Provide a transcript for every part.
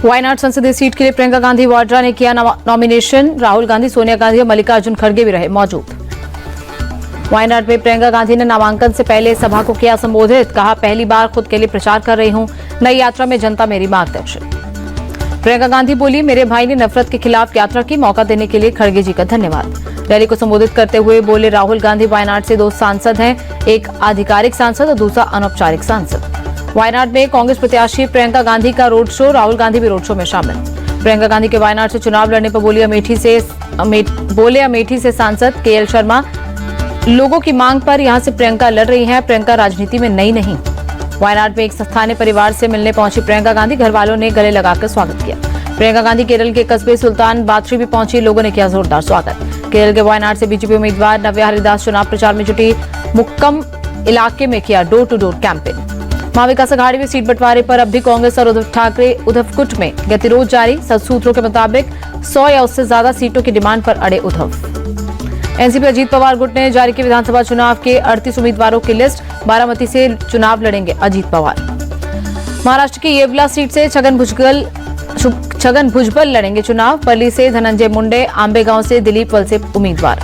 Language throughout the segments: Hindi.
वायनाड संसदीय सीट के लिए प्रियंका गांधी वाड्रा ने किया नॉमिनेशन। राहुल गांधी, सोनिया गांधी और मल्लिकार्जुन खड़गे भी रहे मौजूद। वायनाड में प्रियंका गांधी ने नामांकन से पहले सभा को किया संबोधित। कहा, पहली बार खुद के लिए प्रचार कर रही हूं, नई यात्रा में जनता मेरी मार्गदर्शन। प्रियंका गांधी बोली, मेरे भाई ने नफरत के खिलाफ यात्रा की, मौका देने के लिए खड़गे जी का धन्यवाद। रैली को संबोधित करते हुए बोले राहुल गांधी वायनाड से 2 सांसद हैं, एक आधिकारिक सांसद और दूसरा अनौपचारिक सांसद। वायनाड में कांग्रेस प्रत्याशी प्रियंका गांधी का रोड शो, राहुल गांधी भी रोड शो में शामिल। प्रियंका गांधी के वायनाड से चुनाव लड़ने पर बोली अमेठी से सांसद केएल शर्मा, लोगों की मांग पर यहां से प्रियंका लड़ रही हैं, प्रियंका राजनीति में नई नहीं। वायनाड में एक स्थानीय परिवार से मिलने पहुंची प्रियंका गांधी, घर वालों ने गले लगाकर स्वागत किया। प्रियंका गांधी केरल के कस्बे सुल्तान बाथरी भी पहुंची, लोगों ने किया जोरदार स्वागत। केरल के वायनाड से बीजेपी उम्मीदवार नव्या हरिदास चुनाव प्रचार में जुटी, मुक्कम इलाके में किया door to door campaign. Mahavikas Aghadi में सीट बंटवारे पर अब भी कांग्रेस और उद्धव ठाकरे उद्धव में गतिरोध जारी। सूत्रों के मुताबिक 100 या उससे ज्यादा सीटों की डिमांड पर अड़े उद्धव। एनसीपी अजीत पवार गुट ने जारी की विधानसभा चुनाव के 38 उम्मीदवारों की लिस्ट। बारामती से चुनाव लड़ेंगे अजीत पवार। महाराष्ट्र की येवला सीट से छगन भुजबल लड़ेंगे चुनाव। पर्ली से धनंजय मुंडे, आंबेगांव से दिलीप वलसे उम्मीदवार।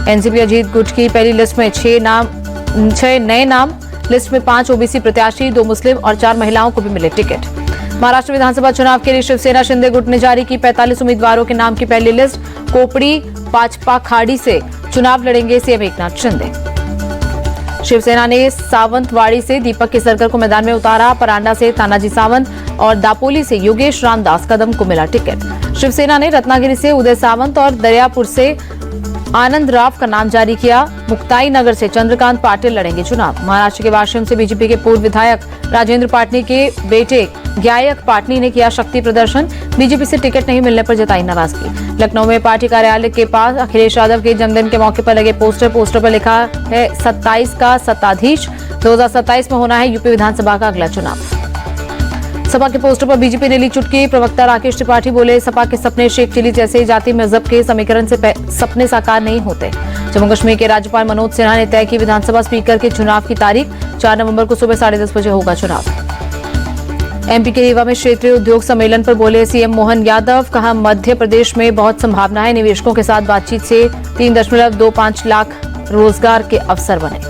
एनसीपी अजीत गुट की पहली लिस्ट में 6 नए नाम। लिस्ट में 5 ओबीसी प्रत्याशी, 2 मुस्लिम और 4 महिलाओं को भी मिले टिकट। महाराष्ट्र विधानसभा चुनाव के लिए शिवसेना शिंदे गुट ने जारी की 45 उम्मीदवारों के नाम की पहली लिस्ट। कोपड़ी पाचपा खाड़ी से चुनाव लड़ेंगे सीएम एकनाथ शिंदे। शिवसेना ने सावंतवाड़ी से दीपक केसरकर को मैदान में उतारा। परांडा से तानाजी सावंत और दापोली से योगेश रामदास कदम को मिला टिकट। शिवसेना ने रत्नागिरी से उदय सावंत और दरियापुर से आनंद राव का नाम जारी किया। मुक्ताई नगर से चंद्रकांत पाटिल लड़ेंगे चुनाव। महाराष्ट्र के वाशिम से बीजेपी के पूर्व विधायक राजेंद्र पाटनी के बेटे ज्ञायक पाटनी ने किया शक्ति प्रदर्शन। बीजेपी से टिकट नहीं मिलने पर जताई नाराजगी। लखनऊ में पार्टी कार्यालय के पास अखिलेश यादव के जन्मदिन के मौके पर लगे पोस्टर पर लिखा है 27 का सत्ताधीश। 2027 में होना है यूपी विधानसभा का अगला चुनाव। सपा के पोस्टर पर बीजेपी ने ली चुटकी। प्रवक्ता राकेश त्रिपाठी बोले, सपा के सपने शेख चिली जैसे जाति मजहब के समीकरण से सपने साकार नहीं होते। जम्मू कश्मीर के राज्यपाल मनोज सिन्हा ने तय की विधानसभा स्पीकर के चुनाव की तारीख। 4 नवंबर को सुबह 10:30 बजे होगा चुनाव। एमपी के रीवा में क्षेत्रीय उद्योग सम्मेलन पर बोले सीएम मोहन यादव। कहा, मध्य प्रदेश में बहुत संभावना है, निवेशकों के साथ बातचीत से 3.25 लाख रोजगार के अवसर बने।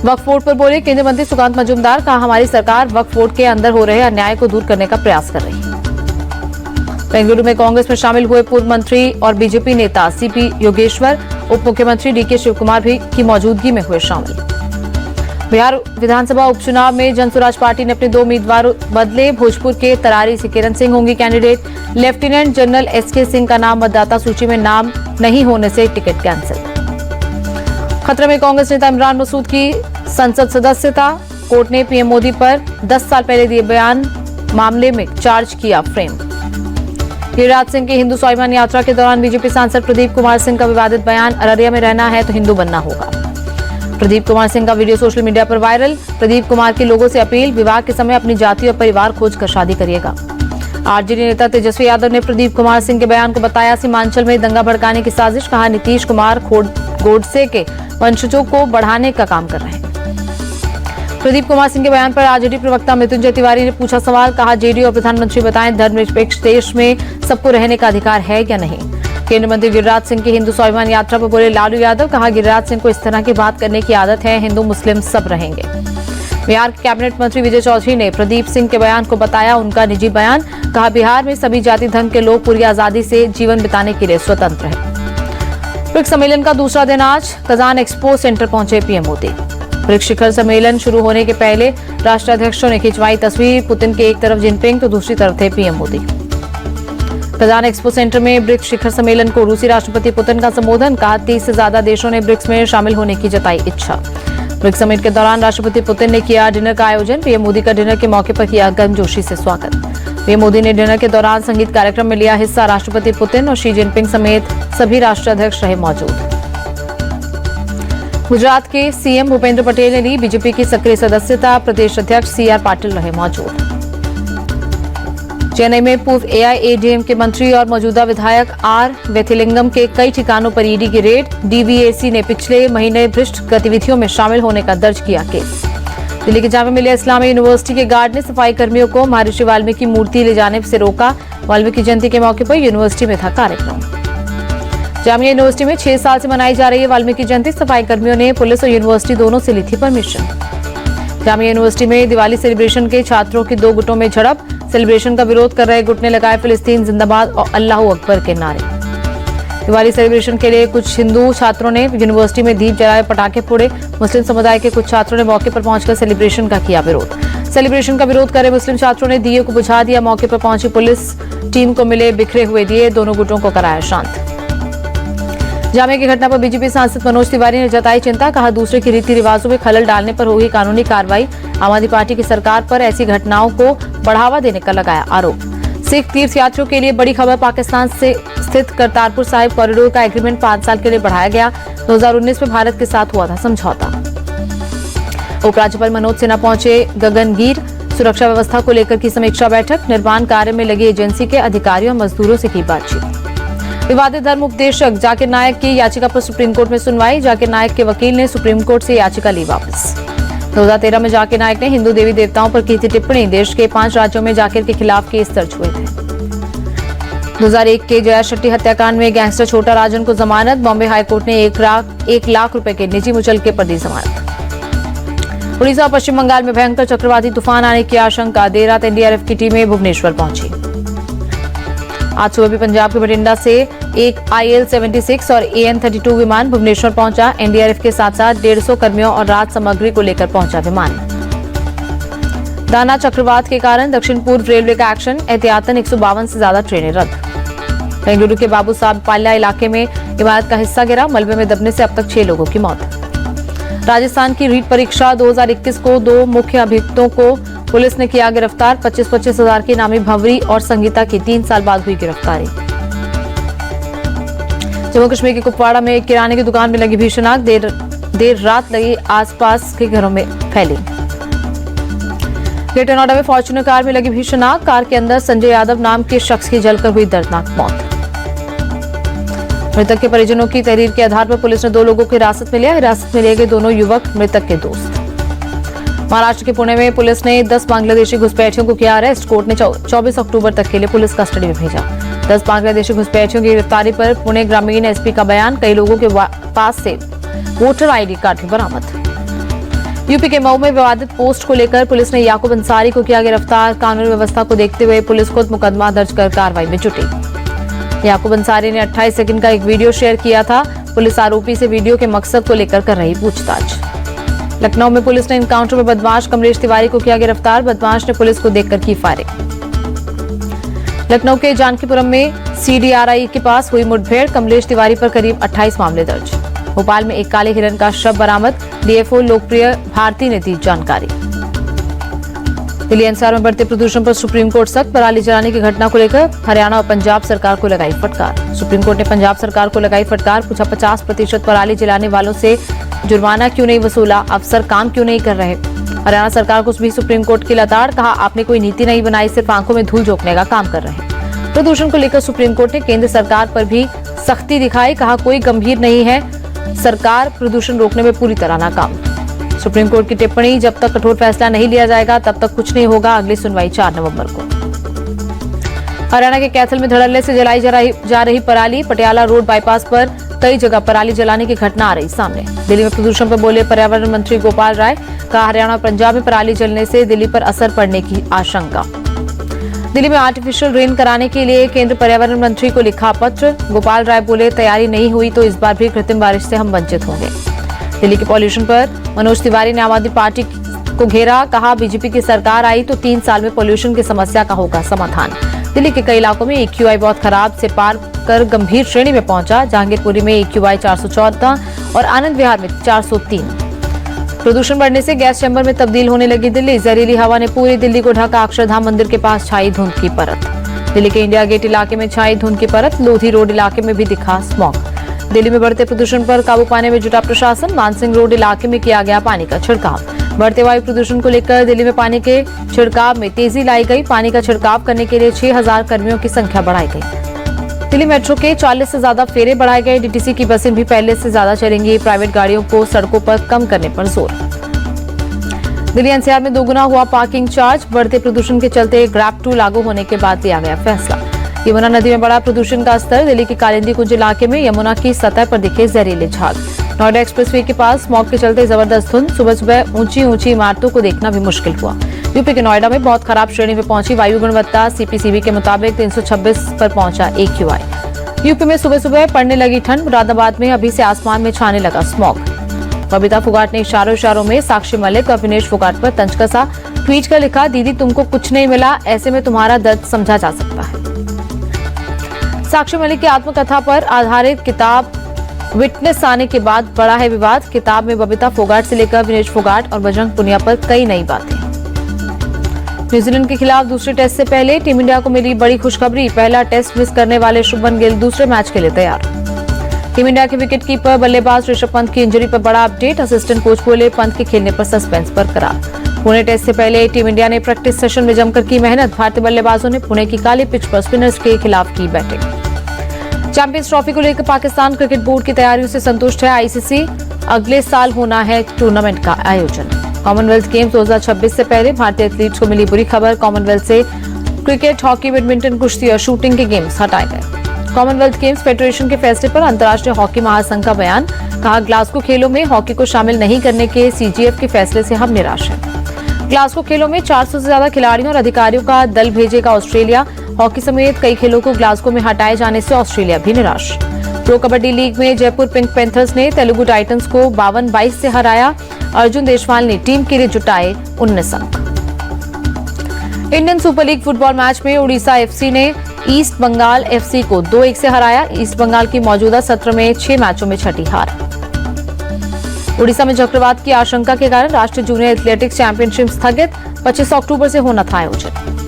वक्फ बोर्ड पर बोले केंद्रीय मंत्री सुकांत मजूमदार। कहा, हमारी सरकार वक्फ बोर्ड के अंदर हो रहे अन्याय को दूर करने का प्रयास कर रही है। बेंगलुरु में कांग्रेस में शामिल हुए पूर्व मंत्री और बीजेपी नेता सीपी योगेश्वर, उप मुख्यमंत्री डीके शिवकुमार भी की मौजूदगी में हुए शामिल। बिहार विधानसभा उपचुनाव में जनसुराज पार्टी ने अपने 2 उम्मीदवार बदले। भोजपुर के तरारी से किरण सिंह होंगी candidate. Lieutenant general SK Singh का नाम मतदाता सूची में नाम नहीं होने से टिकट कैंसिल। खतरे में कांग्रेस नेता इमरान मसूद की संसद सदस्यता। कोर्ट ने पीएम मोदी पर 10 साल पहले दिए बयान मामले में चार्ज किया फ्रेम। गिरिराज सिंह की हिंदू स्वाभिमान यात्रा के दौरान बीजेपी सांसद प्रदीप कुमार सिंह का विवादित बयान। अररिया में रहना है तो हिंदू बनना होगा। प्रदीप कुमार सिंह का वीडियो सोशल मीडिया पर वायरल। प्रदीप कुमार के लोगों से अपील, विवाह के समय अपनी जाति और परिवार खोजकर शादी करिएगा। आरजेडी नेता तेजस्वी यादव ने प्रदीप कुमार सिंह के बयान को बताया सीमांचल में दंगा भड़काने की साजिश। कहा, नीतीश कुमार गोडसे के वंशजों को बढ़ाने का काम कर रहे हैं। प्रदीप कुमार सिंह के बयान पर आरजेडी प्रवक्ता मृत्युंजय तिवारी ने पूछा सवाल। कहा, जेडीयू और प्रधानमंत्री बताएं, धर्मनिरपेक्ष देश में सबको रहने का अधिकार है या नहीं। केंद्रीय मंत्री गिरिराज सिंह की हिंदू स्वाभिमान यात्रा पर बोले लालू यादव। कहा, गिरिराज सिंह को इस तरह की बात करने की आदत है, हिंदू मुस्लिम सब रहेंगे। बिहार के कैबिनेट मंत्री विजय चौधरी ने प्रदीप सिंह के बयान को बताया उनका निजी बयान। कहा, बिहार में सभी जाति धर्म के लोग पूरी आजादी से जीवन बिताने के लिए स्वतंत्र हैं। ब्रिक्स सम्मेलन का दूसरा दिन आज कजान एक्सपो सेंटर पहुंचे पीएम मोदी। ब्रिक्स शिखर सम्मेलन शुरू होने के पहले राष्ट्राध्यक्षों ने खिंचवाई तस्वीर। पुतिन के एक तरफ जिनपिंग तो दूसरी तरफ थे PM Modi. Kazan expo centre में ब्रिक्स शिखर सम्मेलन को रूसी राष्ट्रपति पुतिन का संबोधन। कहा, 30 से ज्यादा देशों ने ब्रिक्स में शामिल होने की जताई इच्छा। ब्रिक्स समिट के दौरान राष्ट्रपति पुतिन ने किया डिनर का आयोजन। पीएम मोदी का डिनर के मौके पर किया गर्मजोशी से स्वागत। पीएम मोदी ने डिनर के दौरान संगीत कार्यक्रम में लिया हिस्सा। राष्ट्रपति पुतिन और शी जिनपिंग समेत सभी राष्ट्राध्यक्ष रहे मौजूद। गुजरात के सीएम भूपेंद्र पटेल ने ली बीजेपी की सक्रिय सदस्यता। प्रदेश अध्यक्ष सीआर पाटिल रहे मौजूद। चेन्नई में पूर्व एआईएडीएमके मंत्री और मौजूदा विधायक आर वेथिलिंगम के कई ठिकानों पर ईडी की रेड। डीवीएसी ने पिछले महीने भ्रष्ट गतिविधियों में शामिल होने का दर्ज किया केस। दिल्ली के जामिया मिलिया इस्लामिया यूनिवर्सिटी के गार्ड ने सफाई कर्मियों को महर्षि वाल्मीकि मूर्ति ले जाने से रोका। वाल्मीकि जयंती के मौके पर यूनिवर्सिटी में था कार्यक्रम। जामिया यूनिवर्सिटी में 6 साल से मनाई जा रही है वाल्मीकि जयंती। सफाई कर्मियों ने पुलिस और यूनिवर्सिटी दोनों से ली थी परमिशन। जामिया यूनिवर्सिटी में दिवाली सेलिब्रेशन के छात्रों की 2 गुटों में झड़प। सेलिब्रेशन का विरोध कर रहे गुट ने लगाए फिलिस्तीन जिंदाबाद और अल्लाहू अकबर के नारे। दिवाली सेलिब्रेशन के लिए कुछ हिंदू छात्रों ने यूनिवर्सिटी में दीप जलाए, पटाखे फोड़े। मुस्लिम समुदाय के कुछ छात्रों ने मौके पर पहुंचकर सेलिब्रेशन का किया विरोध। सेलिब्रेशन का विरोध कर रहे मुस्लिम छात्रों ने दिए को बुझा दिया। मौके पर पहुंची पुलिस टीम को मिले बिखरे हुए दिए, दोनों गुटों को कराया शांत। जामिया की घटना पर बीजेपी सांसद मनोज तिवारी ने जताई चिंता। कहा, दूसरे की रीति रिवाजों में खलल डालने पर होगी कानूनी कार्रवाई। आम आदमी पार्टी की सरकार पर ऐसी घटनाओं को बढ़ावा देने का लगाया आरोप। सिख तीर्थ यात्रियों के लिए बड़ी खबर। पाकिस्तान से स्थित करतारपुर साहिब कॉरिडोर का एग्रीमेंट 5 साल के लिए बढ़ाया गया। 2019 में भारत के साथ हुआ था समझौता। उपराज्यपाल मनोज सिन्हा पहुंचे गगनगीर। सुरक्षा व्यवस्था को लेकर की समीक्षा बैठक। निर्माण कार्य में लगी एजेंसी के अधिकारियों और मजदूरों से की बातचीत। विवादित धर्म उपदेशक जाकिर नायक की याचिका पर सुप्रीम कोर्ट में सुनवाई। जाकिर नायक के वकील ने सुप्रीम कोर्ट से याचिका ली वापस। 2013 में जाकिर नायक ने हिंदू देवी देवताओं पर की थी टिप्पणी। देश के 5 राज्यों में जाकिर के खिलाफ केस दर्ज हुए थे। 2001 के जया शेट्टी हत्याकांड में गैंगस्टर छोटा राजन को जमानत। बॉम्बे हाईकोर्ट ने 1 लाख रुपए के निजी मुचलके पर दी जमानत। उड़ीसा और पश्चिम बंगाल में भयंकर चक्रवाती तूफान आने की आशंका। देर रात एनडीआरएफ की टीमें भुवनेश्वर पहुंची। आज सुबह भी पंजाब के बठिंडा से एक IL-76 और AN-32 विमान भुवनेश्वर पहुंचा। एनडीआरएफ के साथ साथ 150 कर्मियों और राहत सामग्री को लेकर पहुंचा विमान। दाना चक्रवात के कारण दक्षिण पूर्व रेलवे का एक्शन। एहतियातन 152 से ज्यादा ट्रेनें रद्द। बेंगलुरु के बाबू साहब पाल्या इलाके में इमारत का हिस्सा गिरा। मलबे में दबने से अब तक 6 लोगों की मौत। राजस्थान की रीट परीक्षा 2021 को 2 मुख्य अभियुक्तों को पुलिस ने किया गिरफ्तार। 25-25 हजार की नामी भंवरी और संगीता की 3 साल बाद हुई गिरफ्तारी। जम्मू कश्मीर के कुपवाड़ा में एक किराने की दुकान में लगी भीषण आग। देर रात लगी, आसपास के घरों में फैली। ग्रेटर नोएडा में फॉर्च्यूनर कार में लगी भीषण आग। कार के अंदर संजय यादव नाम के शख्स की जलकर हुई दर्दनाक मौत। मृतक के परिजनों की तहरीर के आधार पर पुलिस ने 2 लोगों को हिरासत में लिया। हिरासत में लिए गए दोनों युवक मृतक के दोस्त। महाराष्ट्र के पुणे में पुलिस ने 10 बांग्लादेशी घुसपैठियों को किया अरेस्ट। कोर्ट ने 24 अक्टूबर तक के लिए पुलिस कस्टडी में भेजा। 10 बांग्लादेशी घुसपैठियों की गिरफ्तारी पर पुणे ग्रामीण एसपी का बयान। कई लोगों के पास से वोटर ID कार्ड भी बरामद। यूपी के मऊ में विवादित पोस्ट को लेकर पुलिस ने याकूब अंसारी को किया गिरफ्तार। कानूनी व्यवस्था को देखते हुए पुलिस खुद मुकदमा दर्ज कर कार्रवाई में जुटी। याकूब अंसारी ने 28 सेकंड का एक वीडियो शेयर किया था। पुलिस आरोपी से वीडियो के मकसद को लेकर कर रही पूछताछ। लखनऊ में पुलिस ने एनकाउंटर में बदमाश कमलेश तिवारी को किया गिरफ्तार। बदमाश ने पुलिस को देखकर की फायरिंग। लखनऊ के जानकीपुरम में CDRI के पास हुई मुठभेड़। कमलेश तिवारी पर करीब 28 मामले दर्ज। भोपाल में एक काले हिरन का शव बरामद। DFO लोकप्रिय भारती ने दी जानकारी। दिल्ली NCR में बढ़ते प्रदूषण पर सुप्रीम कोर्ट सख्त। पराली जलाने की घटना को लेकर हरियाणा और पंजाब सरकार को लगाई फटकार। सुप्रीम कोर्ट ने पंजाब सरकार को लगाई फटकार। पूछा, 50% पराली जलाने वालों से जुर्माना क्यों नहीं वसूला? अफसर काम क्यों नहीं कर रहे? हरियाणा सरकार को भी सुप्रीम कोर्ट की लताड़। कहा, आपने कोई नीति नहीं बनाई, सिर्फ आंखों में धूल झोंकने का काम कर रहे हैं। प्रदूषण को लेकर सुप्रीम कोर्ट ने केंद्र सरकार पर भी सख्ती दिखाई। कहा, कोई गंभीर नहीं है, सरकार प्रदूषण रोकने में पूरी तरह नाकाम। सुप्रीम कोर्ट की टिप्पणी, जब तक कठोर फैसला नहीं लिया जाएगा तब तक कुछ नहीं होगा। अगली सुनवाई 4 नवंबर को। हरियाणा के कैथल में धड़ल्ले से जलाई जा रही पराली। पटियाला रोड बाईपास पर कई जगह पराली जलाने की घटना आ रही सामने। दिल्ली में प्रदूषण पर बोले पर्यावरण मंत्री गोपाल राय। कहा, हरियाणा और पंजाब में पराली जलने से दिल्ली पर असर पड़ने की आशंका। दिल्ली में आर्टिफिशियल रेन कराने के लिए केंद्र पर्यावरण मंत्री को लिखा पत्र। गोपाल राय बोले, तैयारी नहीं हुई तो इस बार भी कृत्रिम बारिश से हम वंचित होंगे। दिल्ली के पॉल्यूशन पर मनोज तिवारी ने आम आदमी पार्टी को घेरा। कहा, बीजेपी की सरकार आई तो 3 साल में पॉल्यूशन की समस्या का होगा समाधान। दिल्ली के कई इलाकों में AQI बहुत खराब से पार कर गंभीर श्रेणी में पहुंचा। जहांगीरपुरी में AQI 414 और आनंद विहार में 403। प्रदूषण बढ़ने से गैस चैम्बर में तब्दील होने लगी दिल्ली। जहरीली हवा ने पूरी दिल्ली को ढका। अक्षरधाम मंदिर के पास छाई धुंध की परत। दिल्ली के इंडिया गेट इलाके में छाई धुंध की परत। लोधी रोड इलाके में भी दिखा स्मॉग। दिल्ली में बढ़ते प्रदूषण पर काबू पाने में जुटा प्रशासन। मानसिंह रोड इलाके में किया गया पानी का छिड़काव। बढ़ते वायु प्रदूषण को लेकर दिल्ली में पानी के छिड़काव में तेजी लाई गई। पानी का छिड़काव करने के लिए 6000 कर्मियों की संख्या बढ़ाई गई। दिल्ली मेट्रो के 40 से ज्यादा फेरे बढ़ाए गए। DTC की बसें भी पहले से ज्यादा चलेंगी। प्राइवेट गाड़ियों को सड़कों पर कम करने पर जोर। दिल्ली एनसीआर में दोगुना हुआ पार्किंग चार्ज। बढ़ते प्रदूषण के चलते ग्रैब 2 लागू होने के बाद लिया गया फैसला। यमुना नदी में बढ़ा प्रदूषण का स्तर। दिल्ली के कालिंदी कुंज इलाके में यमुना की सतह पर दिखे जहरीले झाग। नोएडा एक्सप्रेसवे के पास स्मॉग के चलते जबरदस्त धुंध। सुबह सुबह ऊंची ऊंची इमारतों को देखना भी मुश्किल हुआ। यूपी के नोएडा में बहुत खराब श्रेणी में पहुंची वायु गुणवत्ता। सीपीसीबी के मुताबिक 326 पर पहुंचा AQI। यूपी में सुबह सुबह पड़ने लगी ठंड। मुरादाबाद में अभी से आसमान में छाने लगा स्मॉग। बबीता फोगाट ने इशारों में साक्षी मलिक और विनेश फोगाट पर तंज कसा। ट्वीट कर लिखा, दीदी तुमको कुछ नहीं मिला, ऐसे में तुम्हारा दर्द समझा जा सकता है। साक्षी मलिक की आत्मकथा पर आधारित किताब विटनेस आने के बाद बड़ा है विवाद। किताब में बबीता फोगाट से लेकर विनेश फोगाट और बजरंग पुनिया पर कई नई बातें। न्यूजीलैंड के खिलाफ दूसरे टेस्ट से पहले टीम इंडिया को मिली बड़ी खुशखबरी। पहला टेस्ट मिस करने वाले शुभमन गिल दूसरे मैच के लिए तैयार। टीम इंडिया के विकेटकीपर बल्लेबाज ऋषभ पंत की इंजरी पर बड़ा अपडेट। असिस्टेंट कोच बोले, पंत के खेलने पर सस्पेंस बरकरार। पुणे टेस्ट से पहले टीम इंडिया ने प्रैक्टिस सेशन में जमकर की मेहनत। भारतीय बल्लेबाजों ने पुणे की काली पिच पर स्पिनर्स के खिलाफ की बैटिंग। चैंपियंस ट्रॉफी को लेकर पाकिस्तान क्रिकेट बोर्ड की तैयारियों से संतुष्ट है आईसीसी। अगले साल होना है टूर्नामेंट का आयोजन। कॉमनवेल्थ गेम्स 2026 से पहले भारतीय एथलीट्स को मिली बुरी खबर। कॉमनवेल्थ से क्रिकेट, हॉकी, बैडमिंटन, कुश्ती और शूटिंग के गेम्स हटाए गए। कॉमनवेल्थ गेम्स फेडरेशन के फैसले पर अंतर्राष्ट्रीय हॉकी महासंघ का बयान। कहा, ग्लासगो खेलों में हॉकी को शामिल नहीं करने के सीजीएफ के फैसले से हम निराश हैं। ग्लासगो खेलों में 400 से ज्यादा खिलाड़ियों और अधिकारियों का दल भेजेगा ऑस्ट्रेलिया। हॉकी समेत कई खेलों को ग्लासगो में हटाए जाने से ऑस्ट्रेलिया भी निराश। प्रो कबड्डी लीग में जयपुर पिंक पैंथर्स ने तेलुगु टाइटंस को 52-22 से हराया। अर्जुन देशवाल ने टीम के लिए जुटाए 19 अंक। Indian super league football match में उड़ीसा एफसी ने ईस्ट बंगाल एफसी को 2-1 से हराया। ईस्ट बंगाल की मौजूदा सत्र में 6 मैचों में छठी हार। उड़ीसा में चक्रवात की आशंका के कारण राष्ट्रीय जूनियर एथलेटिक्स चैंपियनशिप स्थगित। 25 अक्टूबर से होना था आयोजन।